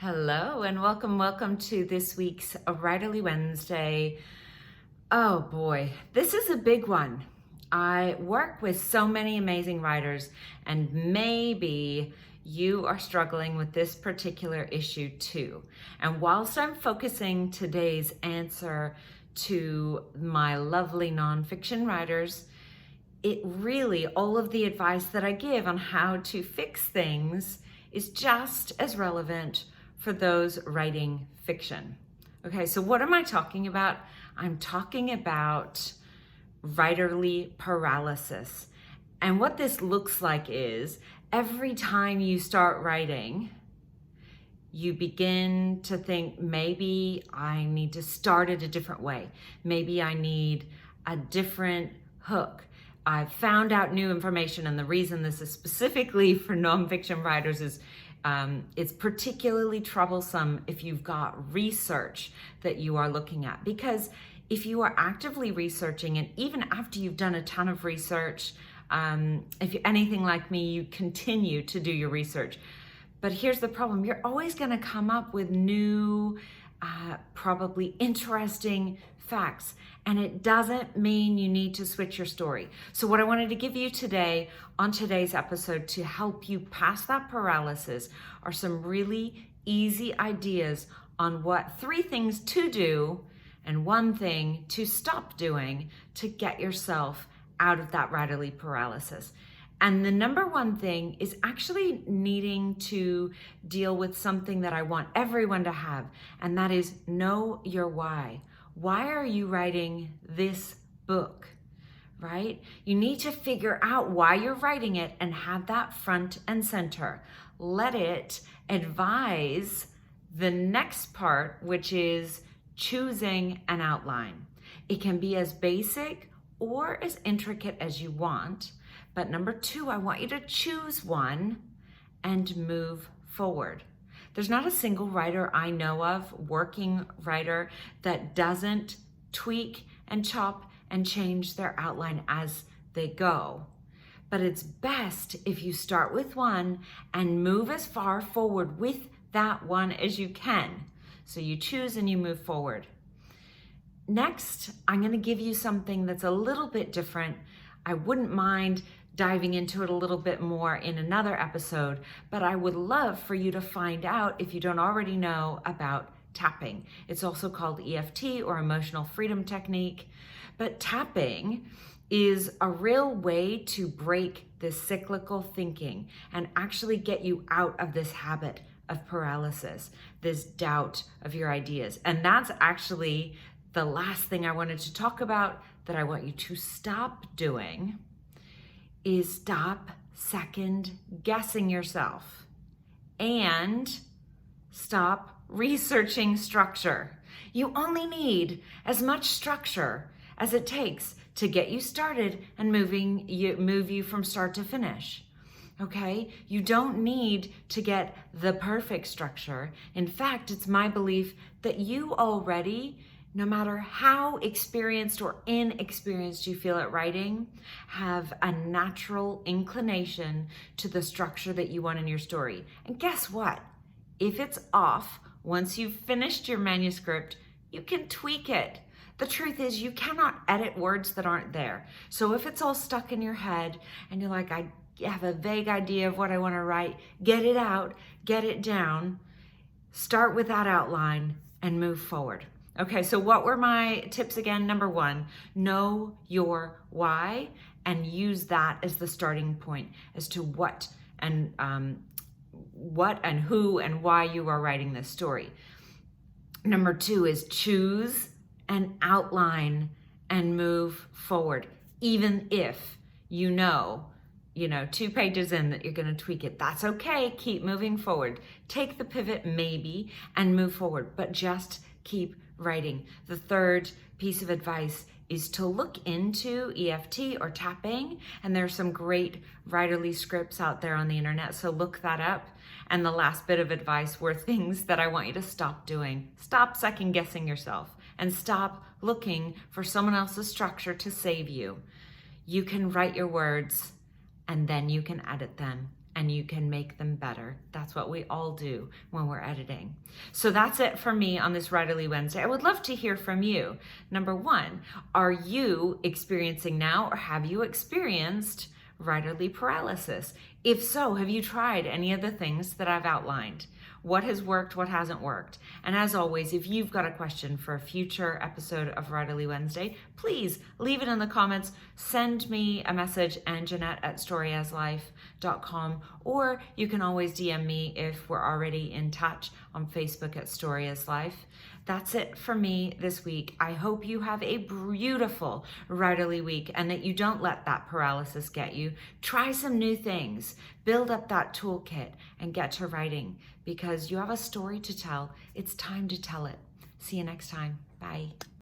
Hello and welcome to this week's Writerly Wednesday. Oh boy, this is a big one. I work with so many amazing writers, and maybe you are struggling with this particular issue too. And whilst I'm focusing today's answer to my lovely nonfiction writers, it really, all of the advice that I give on how to fix things is just as relevant for those writing fiction. Okay, so what am I talking about? I'm talking about writerly paralysis. And what this looks like is every time you start writing, you begin to think, maybe I need to start it a different way. Maybe I need a different hook. I've found out new information, and the reason this is specifically for nonfiction writers is it's particularly troublesome if you've got research that you are looking at, because if you are actively researching, and even after you've done a ton of research, if you're anything like me, you continue to do your research. But here's the problem: you're always going to come up with new, probably interesting facts, and it doesn't mean you need to switch your story. So what I wanted to give you today on today's episode to help you pass that paralysis are some really easy ideas on what 3 things to do and 1 thing to stop doing to get yourself out of that writerly paralysis. And the number 1 thing is actually needing to deal with something that I want everyone to have, and that is know your why. Why are you writing this book, right? You need to figure out why you're writing it and have that front and center. Let it advise the next part, which is choosing an outline. It can be as basic or as intricate as you want, but number 2, I want you to choose one and move forward. There's not a single writer I know of, working writer, that doesn't tweak and chop and change their outline as they go. But it's best if you start with one and move as far forward with that one as you can. So you choose and you move forward. Next, I'm going to give you something that's a little bit different. I wouldn't mind diving into it a little bit more in another episode, but I would love for you to find out, if you don't already know, about tapping. It's also called EFT, or emotional freedom technique. But tapping is a real way to break this cyclical thinking and actually get you out of this habit of paralysis, this doubt of your ideas. And that's actually the last thing I wanted to talk about that I want you to stop doing, is stop second guessing yourself and stop researching structure. You only need as much structure as it takes to get you started and move you from start to finish. Okay? You don't need to get the perfect structure. In fact, it's my belief that you already, no matter how experienced or inexperienced you feel at writing, have a natural inclination to the structure that you want in your story. And guess what? If it's off, once you've finished your manuscript, you can tweak it. The truth is, you cannot edit words that aren't there. So if it's all stuck in your head and you're like, I have a vague idea of what I want to write, get it out, get it down, start with that outline and move forward. Okay, so what were my tips again? Number 1, know your why and use that as the starting point as to what and who and why you are writing this story. Number 2 is choose an outline and move forward. Even if you know 2 pages in that you're going to tweak it, that's okay. Keep moving forward. Take the pivot maybe and move forward, but just keep writing. The 3rd piece of advice is to look into EFT or tapping, and there's some great writerly scripts out there on the internet, so look that up. And the last bit of advice were things that I want you to stop doing. Stop second guessing yourself and stop looking for someone else's structure to save you. You can write your words and then you can edit them and you can make them better. That's what we all do when we're editing. So that's it for me on this Writerly Wednesday. I would love to hear from you. Number one, are you experiencing now, or have you experienced writerly paralysis? If so, have you tried any of the things that I've outlined? What has worked, what hasn't worked? And as always, if you've got a question for a future episode of Writerly Wednesday, please leave it in the comments. Send me a message, anjanette@storyaslife.com, or you can always DM me if we're already in touch on Facebook at Story as Life. That's it for me this week. I hope you have a beautiful writerly week and that you don't let that paralysis get you. Try some new things, build up that toolkit, and get to writing, because you have a story to tell. It's time to tell it. See you next time. Bye.